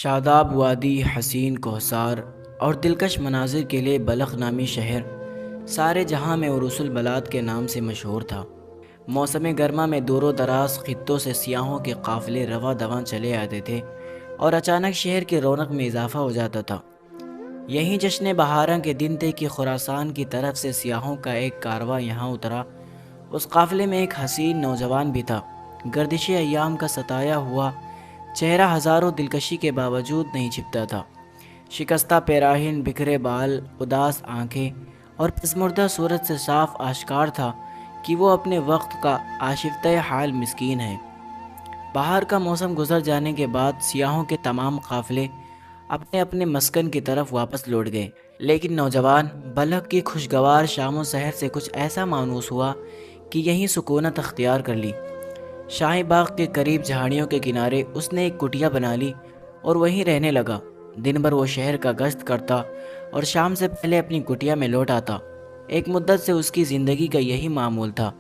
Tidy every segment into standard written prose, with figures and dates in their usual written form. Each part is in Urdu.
شاداب وادی، حسین کوثار اور دلکش مناظر کے لیے بلخ نامی شہر سارے جہاں میں عروس البلاد کے نام سے مشہور تھا۔ موسم گرما میں دور و دراز خطوں سے سیاحوں کے قافلے رواں دواں چلے آتے تھے اور اچانک شہر کی رونق میں اضافہ ہو جاتا تھا۔ یہیں جشن بہاراں کے دن تھے کہ خراسان کی طرف سے سیاحوں کا ایک کارواں یہاں اترا۔ اس قافلے میں ایک حسین نوجوان بھی تھا۔ گردش ایام کا ستایا ہوا چہرہ ہزاروں دلکشی کے باوجود نہیں چھپتا تھا۔ شکستہ پیراہن، بکھرے بال، اداس آنکھیں اور پسمردہ صورت سے صاف آشکار تھا کہ وہ اپنے وقت کا آشفتہ حال مسکین ہے۔ بہار کا موسم گزر جانے کے بعد سیاحوں کے تمام قافلے اپنے اپنے مسکن کی طرف واپس لوٹ گئے، لیکن نوجوان بلخ کی خوشگوار شام و سحر سے کچھ ایسا مانوس ہوا کہ یہیں سکونت اختیار کر لی۔ شاہی باغ کے قریب جھاڑیوں کے کنارے اس نے ایک کٹیا بنا لی اور وہیں رہنے لگا۔ دن بھر وہ شہر کا گشت کرتا اور شام سے پہلے اپنی کٹیا میں لوٹ آتا۔ ایک مدت سے اس کی زندگی کا یہی معمول تھا۔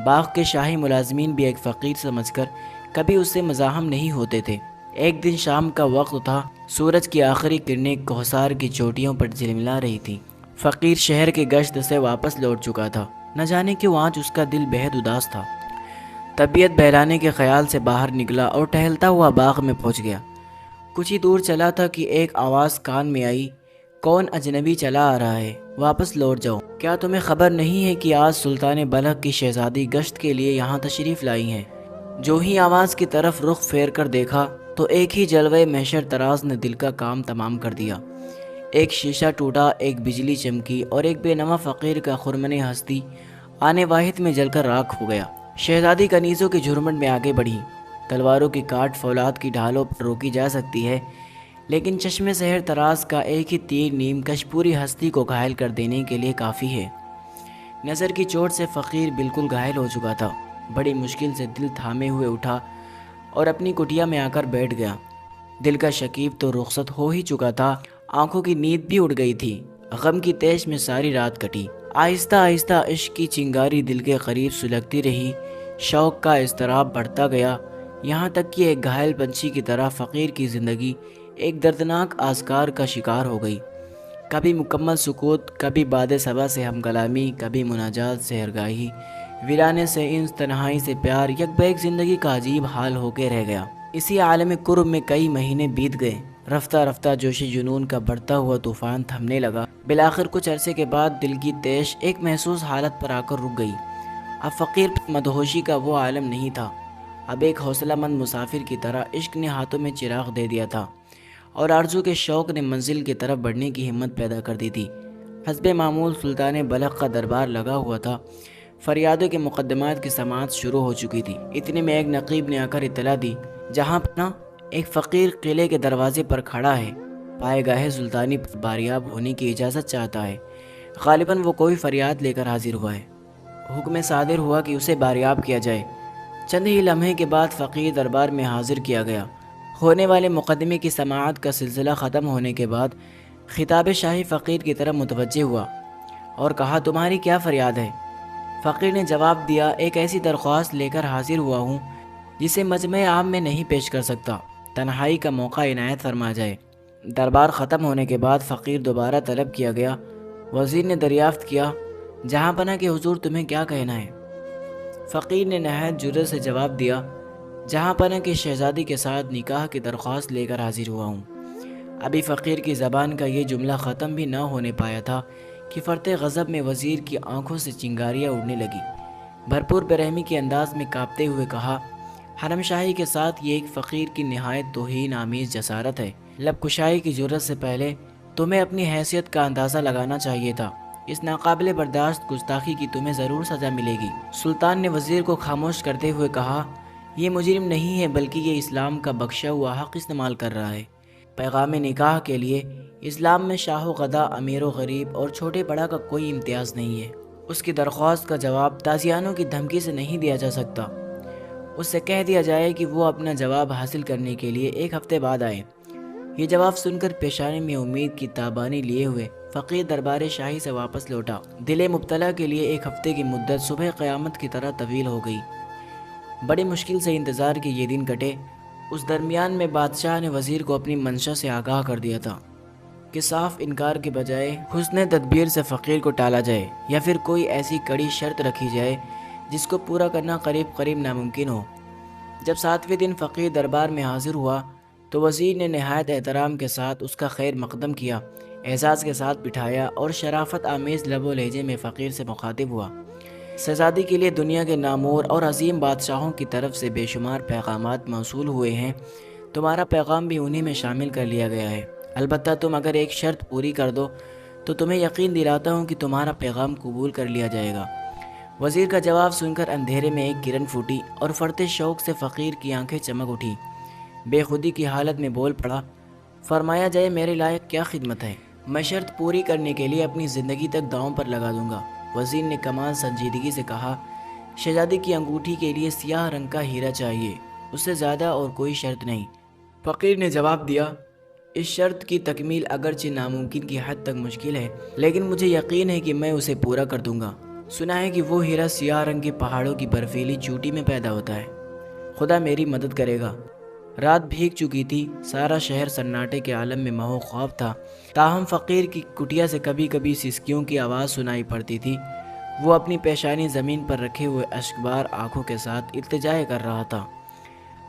باغ کے شاہی ملازمین بھی ایک فقیر سمجھ کر کبھی اس سے مزاحم نہیں ہوتے تھے۔ ایک دن شام کا وقت تھا، سورج کی آخری کرنیں کوثار کی چوٹیوں پر جھلملا رہی تھی۔ فقیر شہر کے گشت سے واپس لوٹ چکا تھا۔ نہ جانے کیوں آج اس کا دل بہت اداس تھا۔ طبیعت بہلانے کے خیال سے باہر نکلا اور ٹہلتا ہوا باغ میں پہنچ گیا۔ کچھ ہی دور چلا تھا کہ ایک آواز کان میں آئی، کون اجنبی چلا آ رہا ہے؟ واپس لوٹ جاؤ۔ کیا تمہیں خبر نہیں ہے کہ آج سلطان بلخ کی شہزادی گشت کے لیے یہاں تشریف لائی ہیں؟ جو ہی آواز کی طرف رخ پھیر کر دیکھا تو ایک ہی جلوے محشر طراز نے دل کا کام تمام کر دیا۔ ایک شیشہ ٹوٹا، ایک بجلی چمکی اور ایک بے نوا فقیر کا خرمن ہستی آنے واحد میں جل کر راکھ ہو گیا۔ شہزادی کنیزوں کی جھرمٹ میں آگے بڑھی۔ تلواروں کی کاٹ فولاد کی ڈھالوں پر روکی جا سکتی ہے، لیکن چشم سحر طراز کا ایک ہی تیر نیم کش پوری ہستی کو گھائل کر دینے کے لیے کافی ہے۔ نظر کی چوٹ سے فقیر بالکل گھائل ہو چکا تھا۔ بڑی مشکل سے دل تھامے ہوئے اٹھا اور اپنی کٹیا میں آ کر بیٹھ گیا۔ دل کا شکیب تو رخصت ہو ہی چکا تھا، آنکھوں کی نیند بھی اڑ گئی تھی۔ غم کی تیش میں ساری رات کٹی۔ آہستہ آہستہ عشق کی چنگاری دل کے قریب سلگتی رہی۔ شوق کا اضطراب بڑھتا گیا، یہاں تک کہ ایک گھائل پنچھی کی طرح فقیر کی زندگی ایک دردناک آزکار کا شکار ہو گئی۔ کبھی مکمل سکوت، کبھی باد صبا سے ہم کلامی، کبھی مناجات سے ہرگاہی، ویرانے سے انس، تنہائی سے پیار، یک بیک زندگی کا عجیب حال ہو کے رہ گیا۔ اسی عالم قرب میں کئی مہینے بیت گئے۔ رفتہ رفتہ جوش جنون کا بڑھتا ہوا طوفان تھمنے لگا۔ بالآخر کچھ عرصے کے بعد دل کی تیش ایک محسوس حالت پر آ کر رک گئی۔ اب فقیر پر مدہوشی کا وہ عالم نہیں تھا۔ اب ایک حوصلہ مند مسافر کی طرح عشق نے ہاتھوں میں چراغ دے دیا تھا اور آرزو کے شوق نے منزل کی طرف بڑھنے کی ہمت پیدا کر دی تھی۔ حسب معمول سلطان بلخ کا دربار لگا ہوا تھا۔ فریادوں کے مقدمات کی سماعت شروع ہو چکی تھی۔ اتنے میں ایک نقیب نے آ کر اطلاع دی، جہاں پنا ایک فقیر قلعے کے دروازے پر کھڑا ہے، پائے گاہ سلطانی پر باریاب ہونے کی اجازت چاہتا ہے۔ غالباً وہ کوئی فریاد لے کر حاضر ہوا ہے۔ حکم صادر ہوا کہ اسے باریاب کیا جائے۔ چند ہی لمحے کے بعد فقیر دربار میں حاضر کیا گیا۔ ہونے والے مقدمے کی سماعت کا سلسلہ ختم ہونے کے بعد خطاب شاہی فقیر کی طرف متوجہ ہوا اور کہا، تمہاری کیا فریاد ہے؟ فقیر نے جواب دیا، ایک ایسی درخواست لے کر حاضر ہوا ہوں جسے مجمع عام میں نہیں پیش کر سکتا، تنہائی کا موقع عنایت فرما جائے۔ دربار ختم ہونے کے بعد فقیر دوبارہ طلب کیا گیا۔ وزیر نے دریافت کیا، جہاں پناہ کے حضور تمہیں کیا کہنا ہے؟ فقیر نے نہایت جرأت سے جواب دیا، جہاں پناہ کی شہزادی کے ساتھ نکاح کی درخواست لے کر حاضر ہوا ہوں۔ ابھی فقیر کی زبان کا یہ جملہ ختم بھی نہ ہونے پایا تھا کہ فرط غضب میں وزیر کی آنکھوں سے چنگاریاں اڑنے لگی۔ بھرپور برہمی کے انداز میں کانپتے ہوئے کہا، حرم شاہی کے ساتھ یہ ایک فقیر کی نہایت توہین آمیز جسارت ہے۔ لب کشائی کی جرأت سے پہلے تمہیں اپنی حیثیت کا اندازہ لگانا چاہیے تھا۔ اس ناقابل برداشت گستاخی کی تمہیں ضرور سزا ملے گی۔ سلطان نے وزیر کو خاموش کرتے ہوئے کہا، یہ مجرم نہیں ہے بلکہ یہ اسلام کا بخشا ہوا حق استعمال کر رہا ہے۔ پیغام نکاح کے لیے اسلام میں شاہ و غدا، امیر و غریب اور چھوٹے بڑا کا کوئی امتیاز نہیں ہے۔ اس کی درخواست کا جواب تازیانوں کی دھمکی سے نہیں دیا جا سکتا۔ اس سے کہہ دیا جائے کہ وہ اپنا جواب حاصل کرنے کے لیے ایک ہفتے بعد آئے۔ یہ جواب سن کر پیشانی میں امید کی تابانی لیے ہوئے فقیر دربار شاہی سے واپس لوٹا۔ دل مبتلا کے لیے ایک ہفتے کی مدت صبح قیامت کی طرح طویل ہو گئی۔ بڑی مشکل سے انتظار کے یہ دن کٹے اس درمیان میں بادشاہ نے وزیر کو اپنی منشا سے آگاہ کر دیا تھا کہ صاف انکار کے بجائے حسن تدبیر سے فقیر کو ٹالا جائے یا پھر کوئی ایسی کڑی شرط رکھی جائے جس کو پورا کرنا قریب قریب ناممکن ہو۔ جب 7ویں دن فقیر دربار میں حاضر ہوا تو وزیر نے نہایت احترام کے ساتھ اس کا خیر مقدم کیا، اعزاز کے ساتھ بٹھایا اور شرافت آمیز لب و لہجے میں فقیر سے مخاطب ہوا۔ شہزادی کے لیے دنیا کے نامور اور عظیم بادشاہوں کی طرف سے بے شمار پیغامات موصول ہوئے ہیں، تمہارا پیغام بھی انہی میں شامل کر لیا گیا ہے۔ البتہ تم اگر ایک شرط پوری کر دو تو تمہیں یقین دلاتا ہوں کہ تمہارا پیغام قبول کر لیا جائے گا۔ وزیر کا جواب سن کر اندھیرے میں ایک کرن پھوٹی اور فرتے شوق سے فقیر کی آنکھیں چمک اٹھی۔ بے خودی کی حالت میں بول پڑا، فرمایا جائے میرے لائق کیا خدمت ہے؟ میں شرط پوری کرنے کے لیے اپنی زندگی تک داؤں پر لگا دوں گا۔ وزیر نے کمال سنجیدگی سے کہا، شہزادی کی انگوٹھی کے لیے سیاہ رنگ کا ہیرا چاہیے، اس سے زیادہ اور کوئی شرط نہیں۔ فقیر نے جواب دیا، اس شرط کی تکمیل اگرچہ ناممکن کی حد تک مشکل ہے، لیکن مجھے یقین ہے کہ میں اسے پورا کر دوں گا۔ سنا ہے کہ وہ ہیرا سیاہ رنگ کے پہاڑوں کی برفیلی چوٹی میں پیدا ہوتا ہے۔ خدا میری مدد کرے گا۔ رات بھیگ چکی تھی، سارا شہر سناٹے کے عالم میں مہو خواب تھا، تاہم فقیر کی کٹیا سے کبھی کبھی سسکیوں کی آواز سنائی پڑتی تھی۔ وہ اپنی پیشانی زمین پر رکھے ہوئے اشکبار آنکھوں کے ساتھ التجائے کر رہا تھا،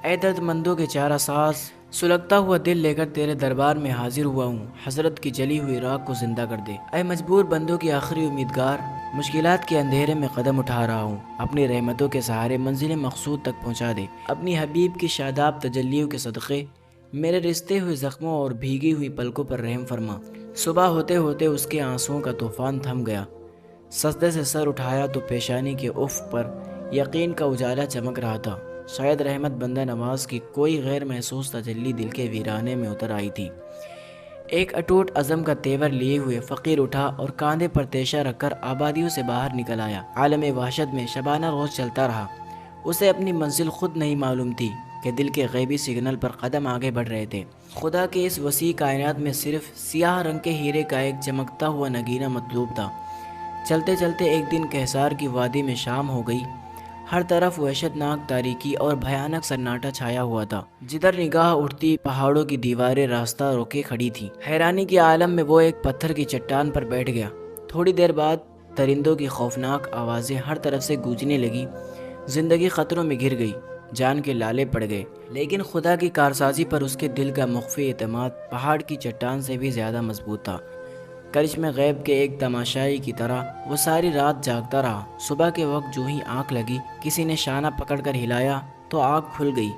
اے درد مندوں کے چارہ ساز، سلگتا ہوا دل لے کر تیرے دربار میں حاضر ہوا ہوں، حضرت کی جلی ہوئی راکھ کو زندہ کر دے۔ اے مجبور بندوں کی آخری امیدگار، مشکلات کے اندھیرے میں قدم اٹھا رہا ہوں، اپنی رحمتوں کے سہارے منزل مقصود تک پہنچا دے۔ اپنی حبیب کی شاداب تجلیوں کے صدقے میرے رستے ہوئے زخموں اور بھیگی ہوئی پلکوں پر رحم فرما۔ صبح ہوتے ہوتے اس کے آنسوؤں کا طوفان تھم گیا۔ سجدے سے سر اٹھایا تو پیشانی کے افق پر یقین کا اجالا چمک رہا تھا، شاید رحمت بندہ نواز کی کوئی غیر محسوس تجلی دل کے ویرانے میں اتر آئی تھی۔ ایک اٹوٹ عزم کا تیور لیے ہوئے فقیر اٹھا اور کاندھے پر تیشہ رکھ کر آبادیوں سے باہر نکل آیا۔ عالم وحشت میں شبانہ روز چلتا رہا۔ اسے اپنی منزل خود نہیں معلوم تھی کہ دل کے غیبی سگنل پر قدم آگے بڑھ رہے تھے۔ خدا کے اس وسیع کائنات میں صرف سیاہ رنگ کے ہیرے کا ایک چمکتا ہوا نگینہ مطلوب تھا۔ چلتے چلتے ایک دن کہسار کی وادی میں شام ہو گئی۔ ہر طرف وحشت ناک تاریکی اور بھیانک سناٹا چھایا ہوا تھا۔ جدھر نگاہ اٹھتی پہاڑوں کی دیواریں راستہ روکے کھڑی تھی۔ حیرانی کے عالم میں وہ ایک پتھر کی چٹان پر بیٹھ گیا۔ تھوڑی دیر بعد درندوں کی خوفناک آوازیں ہر طرف سے گونجنے لگی۔ زندگی خطروں میں گر گئی، جان کے لالے پڑ گئے، لیکن خدا کی کارسازی پر اس کے دل کا مخفی اعتماد پہاڑ کی چٹان سے بھی زیادہ مضبوط تھا۔ کرشمے غیب کے ایک تماشائی کی طرح وہ ساری رات جاگتا رہا۔ صبح کے وقت جو ہی آنکھ لگی، کسی نے شانہ پکڑ کر ہلایا تو آنکھ کھل گئی۔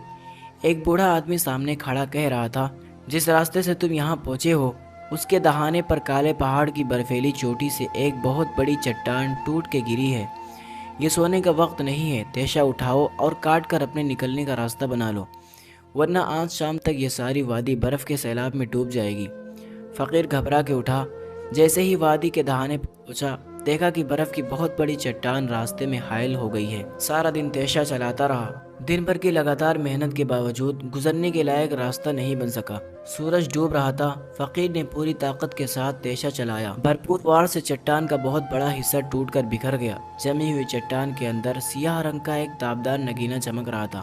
ایک بوڑھا آدمی سامنے کھڑا کہہ رہا تھا، جس راستے سے تم یہاں پہنچے ہو، اس کے دہانے پر کالے پہاڑ کی برفیلی چوٹی سے ایک بہت بڑی چٹان ٹوٹ کے گری ہے۔ یہ سونے کا وقت نہیں ہے، تیشہ اٹھاؤ اور کاٹ کر اپنے نکلنے کا راستہ بنا لو، ورنہ آج شام تک یہ ساری وادی برف کے سیلاب میں ڈوب جائے گی۔ فقیر گھبرا کے اٹھا۔ جیسے ہی وادی کے دہانے پر پہنچا، دیکھا کہ برف کی بہت بڑی چٹان راستے میں حائل ہو گئی ہے۔ سارا دن تیشہ چلاتا رہا۔ دن بھر کی لگاتار محنت کے باوجود گزرنے کے لائق راستہ نہیں بن سکا۔ سورج ڈوب رہا تھا۔ فقیر نے پوری طاقت کے ساتھ تیشہ چلایا۔ بھرپور وار سے چٹان کا بہت بڑا حصہ ٹوٹ کر بکھر گیا۔ جمی ہوئی چٹان کے اندر سیاہ رنگ کا ایک تابدار نگینہ چمک رہا تھا۔